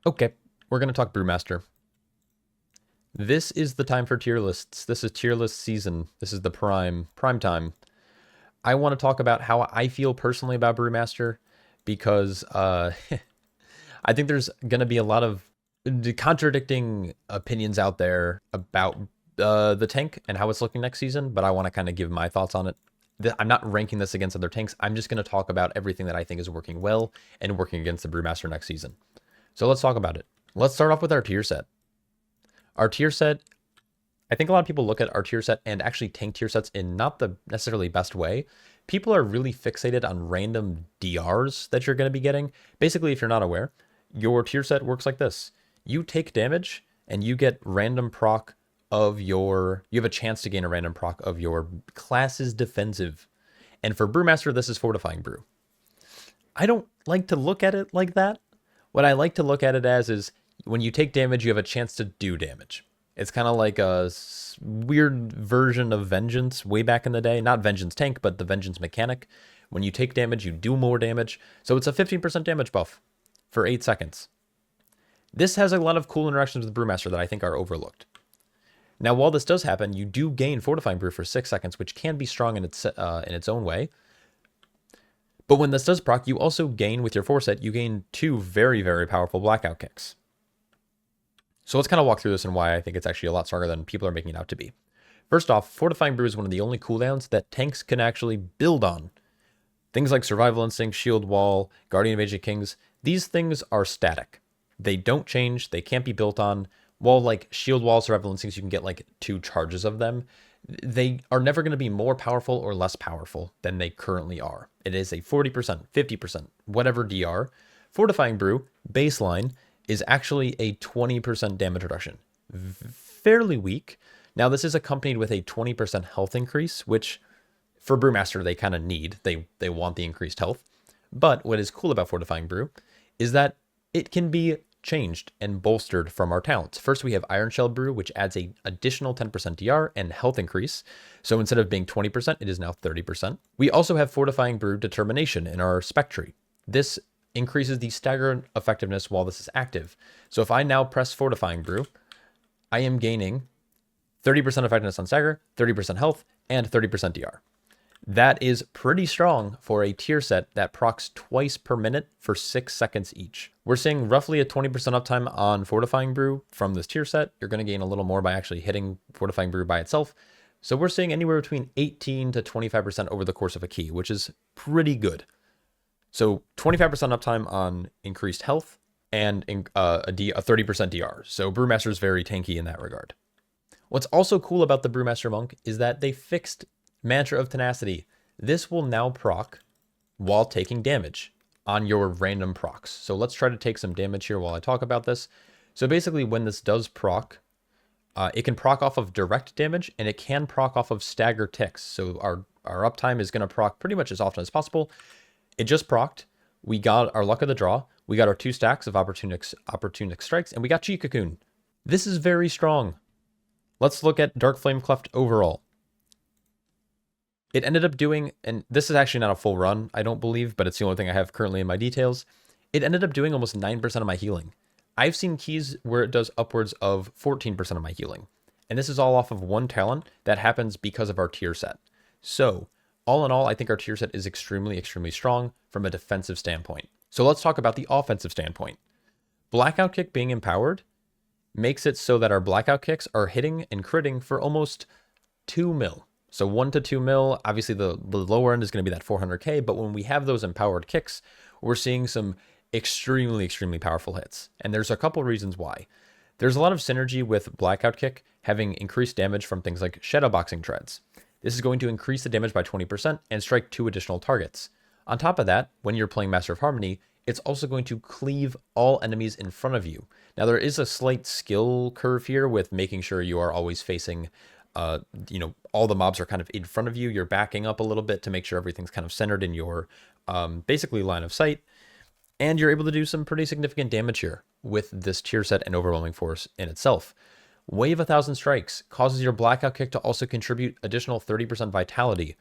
Okay, we're going to talk Brewmaster. This is the time for tier lists. This is tier list season. This is the prime time. I want to talk about how I feel personally about Brewmaster because I think there's going to be a lot of contradicting opinions out there about the tank and how it's looking next season, but I want to kind of give my thoughts on it. I'm not ranking this against other tanks. I'm just going to talk about everything that I think is working well and working against the Brewmaster next season. So let's talk about it. Let's start off with our tier set. Our tier set, I think a lot of people look at our tier set and actually tank tier sets in not the necessarily best way. People are really fixated on random DRs that you're going to be getting. Basically, if you're not aware, your tier set works like this. You take damage and you get random proc of your, you have a chance to gain a random proc of your class's defensive. And for Brewmaster, this is Fortifying Brew. I don't like to look at it like that. What I like to look at it as is when you take damage, you have a chance to do damage. It's kind of like a weird version of Vengeance way back in the day. Not Vengeance tank, but the Vengeance mechanic. When you take damage, you do more damage. So it's a 15% damage buff for 8 seconds. This has a lot of cool interactions with Brewmaster that I think are overlooked. Now, while this does happen, you do gain Fortifying Brew for 6 seconds, which can be strong in its own way. But when this does proc, you also gain, with your 4-set, you gain 2 very, very powerful blackout kicks. So let's kind of walk through this and why I think it's actually a lot stronger than people are making it out to be. First off, Fortifying Brew is one of the only cooldowns that tanks can actually build on. Things like Survival Instinct, Shield Wall, Guardian of Ancient Kings, these things are static. They don't change, they can't be built on. While like Shield Wall, Survival Instincts, you can get like 2 charges of them. They are never going to be more powerful or less powerful than they currently are. It is a 40%, 50%, whatever DR. Fortifying Brew, baseline, is actually a 20% damage reduction. Fairly weak. Now, this is accompanied with a 20% health increase, which for Brewmaster, they kind of need. They want the increased health. But what is cool about Fortifying Brew is that it can be changed and bolstered from our talents. First, we have Iron Shell Brew, which adds an additional 10% DR and health increase. So instead of being 20%, it is now 30%. We also have Fortifying Brew Determination in our spec tree. This increases the stagger effectiveness while this is active. So if I now press Fortifying Brew, I am gaining 30% effectiveness on stagger, 30% health, and 30% DR. That is pretty strong for a tier set that procs twice per minute for 6 seconds each. We're seeing roughly a 20% uptime on Fortifying Brew from this tier set. You're going to gain a little more by actually hitting Fortifying Brew by itself. So we're seeing anywhere between 18 to 25% over the course of a key, which is pretty good. So 25% uptime on increased health and a 30% DR. So Brewmaster is very tanky in that regard. What's also cool about the Brewmaster Monk is that they fixed Mantra of Tenacity. This will now proc while taking damage on your random procs. So let's try to take some damage here while I talk about this. So basically when this does proc, it can proc off of direct damage and it can proc off of stagger ticks. So our uptime is going to proc pretty much as often as possible. It just procced. We got our luck of the draw. We got our 2 stacks of opportunistic strikes, and we got Chi Cocoon. This is very strong. Let's look at Dark Flame Cleft overall. It ended up doing, and this is actually not a full run, I don't believe, but it's the only thing I have currently in my details. It ended up doing almost 9% of my healing. I've seen keys where it does upwards of 14% of my healing. And this is all off of 1 talent that happens because of our tier set. So, all in all, I think our tier set is extremely, extremely strong from a defensive standpoint. So let's talk about the offensive standpoint. Blackout Kick being empowered makes it so that our Blackout Kicks are hitting and critting for almost 2 mil. So 1 to 2 mil, obviously the lower end is going to be that 400k, but when we have those empowered kicks, we're seeing some extremely, extremely powerful hits. And there's a couple reasons why. There's a lot of synergy with Blackout Kick having increased damage from things like Shadowboxing Treads. This is going to increase the damage by 20% and strike 2 additional targets. On top of that, when you're playing Master of Harmony, it's also going to cleave all enemies in front of you. Now, there is a slight skill curve here with making sure you are always facing, all the mobs are kind of in front of you. You're backing up a little bit to make sure everything's kind of centered in your basically line of sight. And you're able to do some pretty significant damage here with this tier set and Overwhelming Force in itself. Wave 1,000 Strikes causes your Blackout Kick to also contribute additional 30% vitality.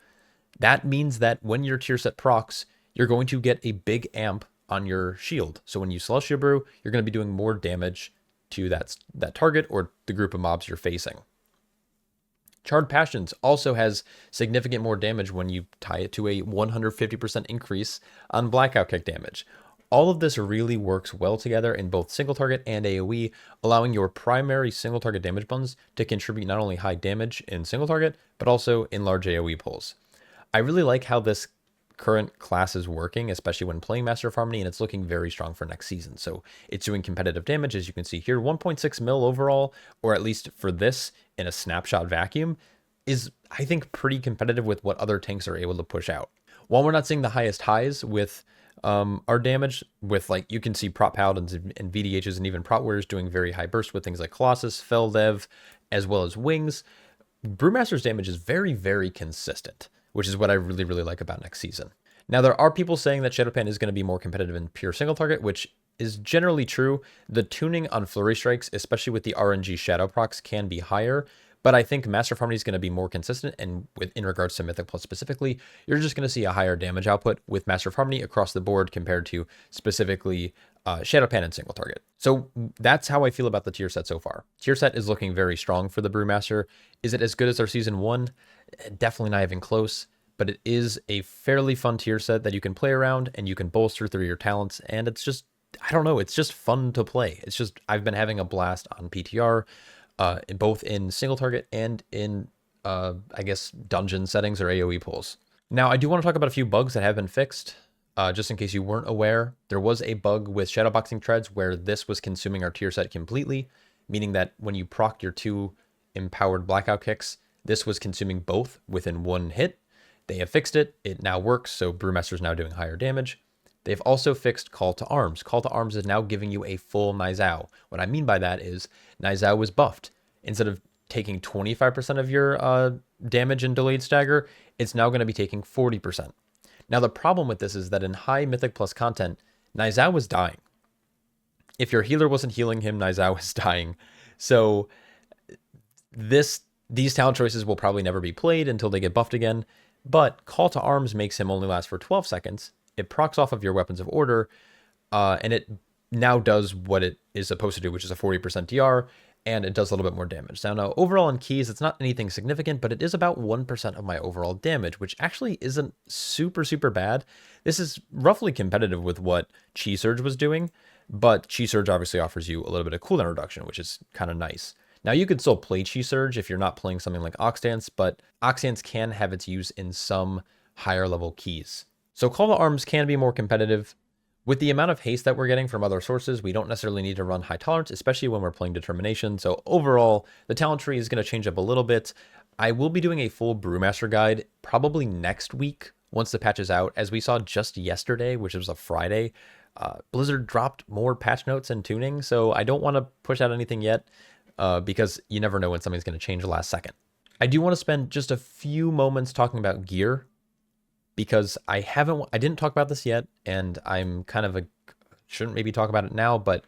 That means that when your tier set procs, you're going to get a big amp on your shield. So when you Celestial Brew, you're going to be doing more damage to that target or the group of mobs you're facing. Charred Passions also has significant more damage when you tie it to a 150% increase on Blackout Kick damage. All of this really works well together in both single target and AoE, allowing your primary single target damage buttons to contribute not only high damage in single target, but also in large AoE pulls. I really like how this current class is working, especially when playing Master of Harmony, and it's looking very strong for next season. So it's doing competitive damage, as you can see here, 1.6 mil overall, or at least for this in a snapshot vacuum, is, I think, pretty competitive with what other tanks are able to push out. While we're not seeing the highest highs with our damage, with like, you can see prop paladins and VDHs and even prop warriors doing very high bursts with things like Colossus, Feldev, as well as Wings, Brewmaster's damage is very, very consistent, which is what I really, really like about next season. Now, there are people saying that Shado-pan is going to be more competitive in pure single target, which is generally true. The tuning on Flurry Strikes, especially with the RNG Shadow procs, can be higher, but I think Master of Harmony is going to be more consistent, and in regards to Mythic Plus specifically, you're just going to see a higher damage output with Master of Harmony across the board compared to specifically Shado-pan and single target. So that's how I feel about the tier set so far. Tier set is looking very strong for the Brewmaster. Is it as good as our Season 1? Definitely not even close, but it is a fairly fun tier set that you can play around and you can bolster through your talents, and it's just, I don't know, it's just fun to play. It's just, I've been having a blast on PTR, both in single target and in, I guess, dungeon settings or AoE pulls. Now, I do want to talk about a few bugs that have been fixed. Just in case you weren't aware, there was a bug with Shadowboxing Treads where this was consuming our tier set completely, meaning that when you proc your 2 empowered blackout kicks, this was consuming both within one hit. They have fixed it. It now works, so Brewmaster is now doing higher damage. They've also fixed Call to Arms. Call to Arms is now giving you a full Nizao. What I mean by that is Nizao was buffed. Instead of taking 25% of your damage and delayed stagger, it's now going to be taking 40%. Now, the problem with this is that in high Mythic Plus content, Nizao was dying. If your healer wasn't healing him, Nizao was dying. So these talent choices will probably never be played until they get buffed again, but Call to Arms makes him only last for 12 seconds. It procs off of your Weapons of Order, and it now does what it is supposed to do, which is a 40% DR, and it does a little bit more damage. Now, overall in keys, it's not anything significant, but it is about 1% of my overall damage, which actually isn't super, super bad. This is roughly competitive with what Chi Surge was doing, but Chi Surge obviously offers you a little bit of cooldown reduction, which is kind of nice. Now, you could still play Chi Surge if you're not playing something like Oxdance, but Oxdance can have its use in some higher level keys. So Call to Arms can be more competitive. With the amount of haste that we're getting from other sources, we don't necessarily need to run high tolerance, especially when we're playing Determination. So overall, the talent tree is going to change up a little bit. I will be doing a full Brewmaster guide probably next week once the patch is out. As we saw just yesterday, which was a Friday, Blizzard dropped more patch notes and tuning, so I don't want to push out anything yet because you never know when something's going to change last second. I do want to spend just a few moments talking about gear, because I didn't talk about this yet, and I'm kind of shouldn't maybe talk about it now, but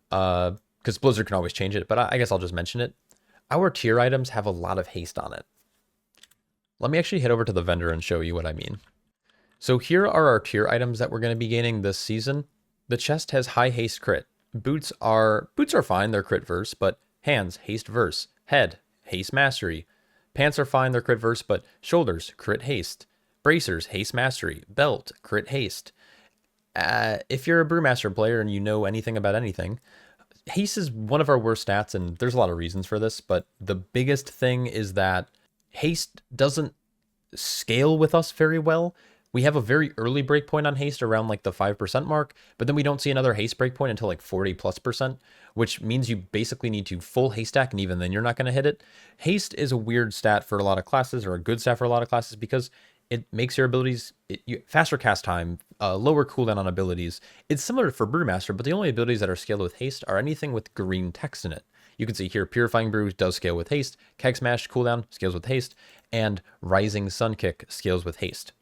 because Blizzard can always change it, but I guess I'll just mention it. Our tier items have a lot of haste on it. Let me actually head over to the vendor and show you what I mean. So here are our tier items that we're going to be gaining this season. The chest has high haste crit. Boots are fine, they're crit verse, but hands, haste verse. Head, haste mastery. Pants are fine, they're crit verse, but shoulders, crit haste. Bracers, haste mastery. Belt, crit haste. If you're a Brewmaster player and you know anything about anything, haste is one of our worst stats, and there's a lot of reasons for this, but the biggest thing is that haste doesn't scale with us very well. We have a very early breakpoint on haste around like the 5% mark, but then we don't see another haste breakpoint until like 40+%, which means you basically need to full haste stack, and even then you're not going to hit it. Haste is a weird stat for a lot of classes, or a good stat for a lot of classes, because it makes your abilities faster cast time, lower cooldown on abilities. It's similar for Brewmaster, but the only abilities that are scaled with haste are anything with green text in it. You can see here, Purifying Brew does scale with haste, Keg Smash cooldown scales with haste, and Rising Sun Kick scales with haste.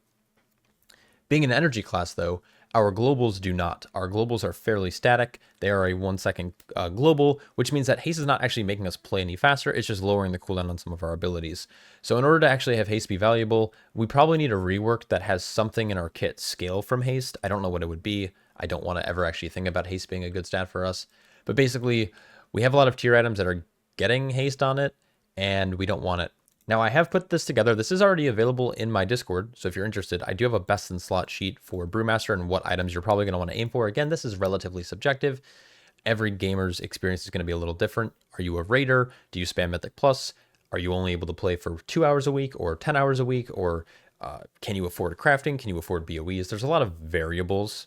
Being an energy class, though, our globals do not. Our globals are fairly static. They are a 1-second global, which means that haste is not actually making us play any faster. It's just lowering the cooldown on some of our abilities. So in order to actually have haste be valuable, we probably need a rework that has something in our kit scale from haste. I don't know what it would be. I don't want to ever actually think about haste being a good stat for us. But basically, we have a lot of tier items that are getting haste on it, and we don't want it. Now, I have put this together. This is already available in my Discord, so if you're interested, I do have a best in slot sheet for Brewmaster and what items you're probably going to want to aim for. Again, this is relatively subjective. Every gamer's experience is going to be a little different. Are you a raider? Do you spam Mythic Plus? Are you only able to play for 2 hours a week or 10 hours a week? Or can you afford crafting? Can you afford BOEs? There's a lot of variables.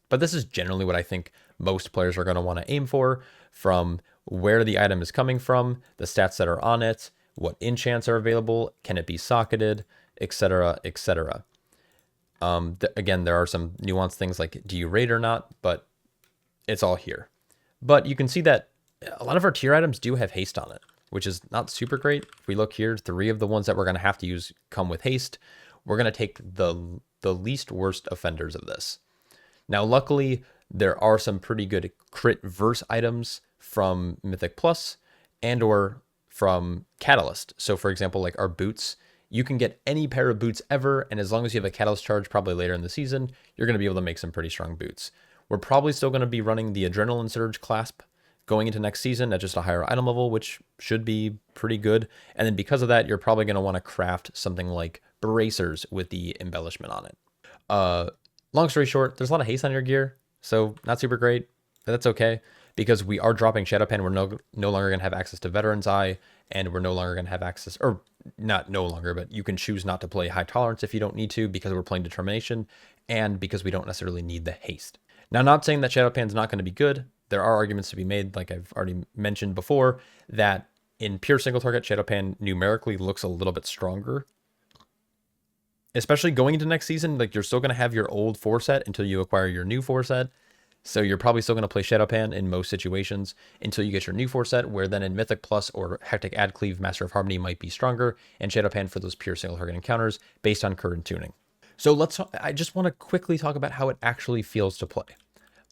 But this is generally what I think most players are going to want to aim for, from where the item is coming from, the stats that are on it, what enchants are available, can it be socketed, etc., etc. Again, there are some nuanced things like do you raid or not, but it's all here. But you can see that a lot of our tier items do have haste on it, which is not super great. If we look here, 3 of the ones that we're going to have to use come with haste. We're going to take the least worst offenders of this. Now, luckily, there are some pretty good crit verse items from Mythic Plus and or from Catalyst. So, for example, like our boots, you can get any pair of boots ever, and as long as you have a Catalyst charge probably later in the season, you're going to be able to make some pretty strong boots. We're probably still going to be running the Adrenaline Surge clasp going into next season at just a higher item level, which should be pretty good. And then because of that, you're probably going to want to craft something like bracers with the embellishment on it. Long story short, there's a lot of haste on your gear, so not super great. But that's okay, because we are dropping Shado-pan. We're no longer going to have access to Veteran's Eye, and we're no longer going to have access, or not no longer, but you can choose not to play High Tolerance if you don't need to, because we're playing Determination, and because we don't necessarily need the haste. Now, not saying that Shado-pan's not going to be good. There are arguments to be made, like I've already mentioned before, that in pure single target, Shado-pan numerically looks a little bit stronger. Especially going into next season, like you're still going to have your old 4 set until you acquire your new 4 set. So you're probably still going to play Shado-pan in most situations until you get your new 4 set, where then in Mythic Plus or Hectic Adcleave, Master of Harmony might be stronger, and Shado-pan for those pure single target encounters based on current tuning. So I just want to quickly talk about how it actually feels to play.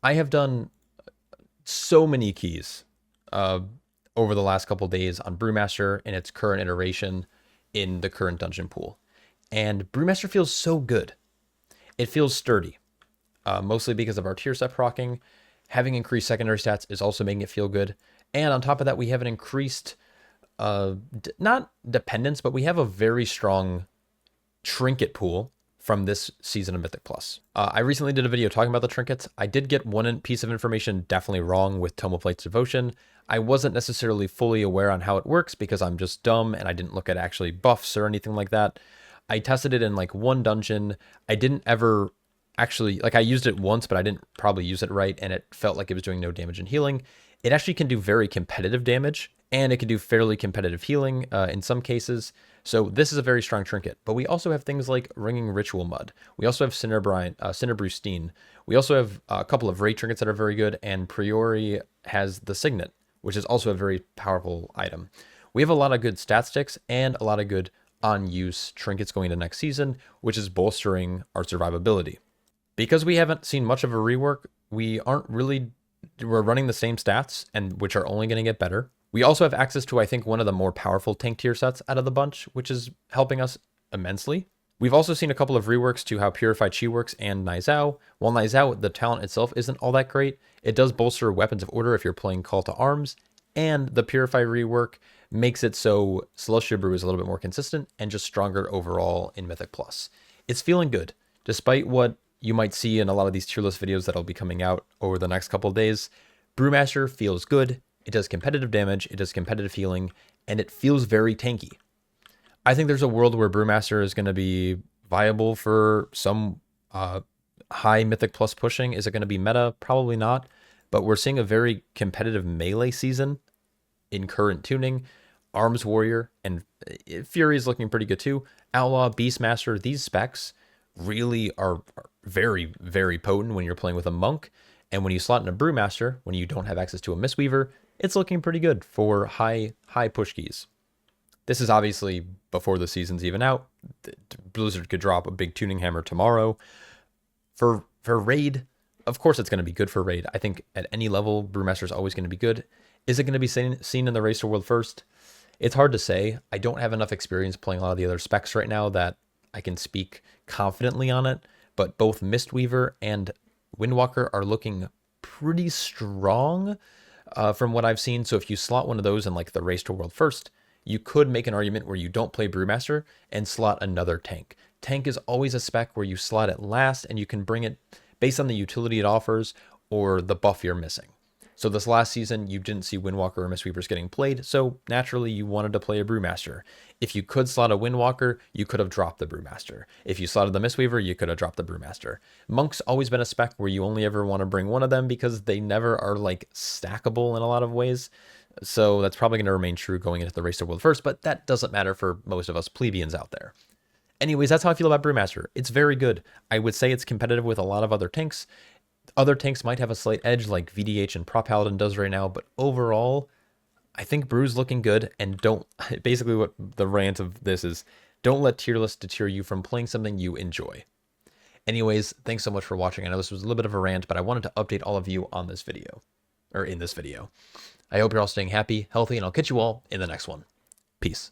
I have done so many keys over the last couple days on Brewmaster in its current iteration in the current dungeon pool. And Brewmaster feels so good. It feels sturdy, mostly because of our tier set proccing. Having increased secondary stats is also making it feel good. And on top of that, we have an increased, not dependence, but we have a very strong trinket pool from this season of Mythic Plus. I recently did a video talking about the trinkets. I did get one piece of information definitely wrong with Tome of Light's Devotion. I wasn't necessarily fully aware on how it works because I'm just dumb and I didn't look at actually buffs or anything like that. I tested it in like one dungeon. I didn't ever actually, like I used it once, but I didn't probably use it right, and it felt like it was doing no damage and healing. It actually can do very competitive damage, and it can do fairly competitive healing in some cases. So this is a very strong trinket. But we also have things like Ringing Ritual Mud. We also have Cinderbrew Steen. We also have a couple of raid trinkets that are very good, and Priori has the Signet, which is also a very powerful item. We have a lot of good stat sticks and a lot of good on-use trinkets going into next season, which is bolstering our survivability. Because we haven't seen much of a rework, we're running the same stats, and which are only going to get better. We also have access to, I think, one of the more powerful tank tier sets out of the bunch, which is helping us immensely. We've also seen a couple of reworks to how Purified Chi works and Nizao. While Nizao, the talent itself isn't all that great, it does bolster Weapons of Order if you're playing Call to Arms, and the Purify rework makes it so Celestial Brew is a little bit more consistent and just stronger overall in Mythic Plus. It's feeling good, despite what you might see in a lot of these tier list videos that'll be coming out over the next couple of days. Brewmaster feels good, it does competitive damage, it does competitive healing, and it feels very tanky. I think there's a world where Brewmaster is going to be viable for some high Mythic Plus pushing. Is it going to be meta? Probably not, but we're seeing a very competitive melee season in current tuning. Arms Warrior and Fury is looking pretty good too. Outlaw, Beastmaster, these specs really are very, very potent when you're playing with a monk. And when you slot in a Brewmaster, when you don't have access to a Mistweaver, it's looking pretty good for high push keys. This is obviously before the season's even out. Blizzard could drop a big tuning hammer tomorrow. For raid, of course it's going to be good for raid. I think at any level, Brewmaster is always going to be good. Is it going to be seen in the Race to World first? It's hard to say. I don't have enough experience playing a lot of the other specs right now that I can speak confidently on it. But both Mistweaver and Windwalker are looking pretty strong from what I've seen. So if you slot one of those in like the Race to World first, you could make an argument where you don't play Brewmaster and slot another tank. Tank is always a spec where you slot it last and you can bring it based on the utility it offers or the buff you're missing. So this last season, you didn't see Windwalker or Mistweavers getting played, so naturally you wanted to play a Brewmaster. If you could slot a Windwalker, you could have dropped the Brewmaster. If you slotted the Mistweaver, you could have dropped the Brewmaster. Monk's always been a spec where you only ever want to bring one of them because they never are like stackable in a lot of ways. So that's probably going to remain true going into the Race to World first, but that doesn't matter for most of us plebeians out there. Anyways, that's how I feel about Brewmaster. It's very good. I would say it's competitive with a lot of other tanks. Other tanks might have a slight edge like VDH and Prop Paladin does right now, but overall, I think Brew's looking good, and don't, basically what the rant of this is, don't let tier list deter you from playing something you enjoy. Anyways, thanks so much for watching. I know this was a little bit of a rant, but I wanted to update all of you on this video, or in this video. I hope you're all staying happy, healthy, and I'll catch you all in the next one. Peace.